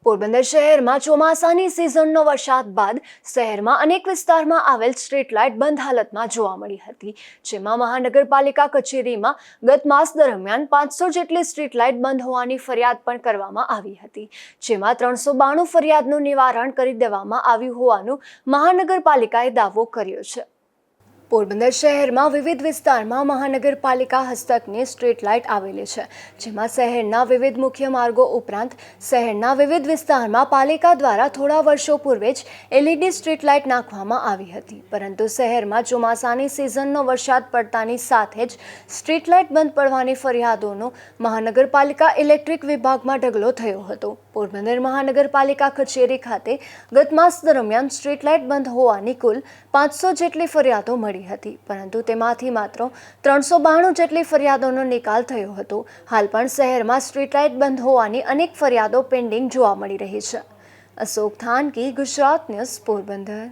પોરબંદર શહેરમાં ચોમાસાની સિઝનનો વરસાદ બાદ શહેરમાં અનેક વિસ્તારમાં આવેલ સ્ટ્રીટ લાઇટ બંધ હાલતમાં જોવા મળી હતી, જેમાં મહાનગરપાલિકા કચેરીમાં ગત માસ દરમિયાન 500 જેટલી સ્ટ્રીટ લાઇટ બંધ હોવાની ફરિયાદ પણ કરવામાં આવી હતી, જેમાં 392 ફરિયાદનું નિવારણ કરી દેવામાં આવ્યું હોવાનું મહાનગરપાલિકાએ દાવો કર્યો છે। પોરબંદર શહેરમાં વિવિધ વિસ્તારમાં મહાનગરપાલિકા હસ્તકની સ્ટ્રીટ લાઇટ આવેલી છે, જેમાં શહેરના વિવિધ મુખ્ય માર્ગો ઉપરાંત શહેરના વિવિધ વિસ્તારમાં પાલિકા દ્વારા થોડા વર્ષો પૂર્વે જ એલઈડી સ્ટ્રીટ લાઇટ નાખવામાં આવી હતી, પરંતુ શહેરમાં ચોમાસાની સિઝનનો વરસાદ પડતાની સાથે જ સ્ટ્રીટ લાઇટ બંધ પડવાની ફરિયાદોનો મહાનગરપાલિકા ઇલેક્ટ્રિક વિભાગમાં ઢગલો થયો હતો। પોરબંદર મહાનગરપાલિકા કચેરી ખાતે ગત માસ દરમિયાન સ્ટ્રીટ લાઇટ બંધ હોવાની કુલ 500 જેટલી ફરિયાદો મળી હતી, પરંતુ તેમાંથી માત્ર 392 જેટલી ફરિયાદોનો નિકાલ થયો હતો। હાલ પણ શહેરમાં સ્ટ્રીટ લાઇટ બંધ હોવાની અનેક ફરિયાદો પેન્ડિંગ જોવા મળી રહી છે। અશોક થાનકી, ગુજરાત ન્યૂઝ, પોરબંદર।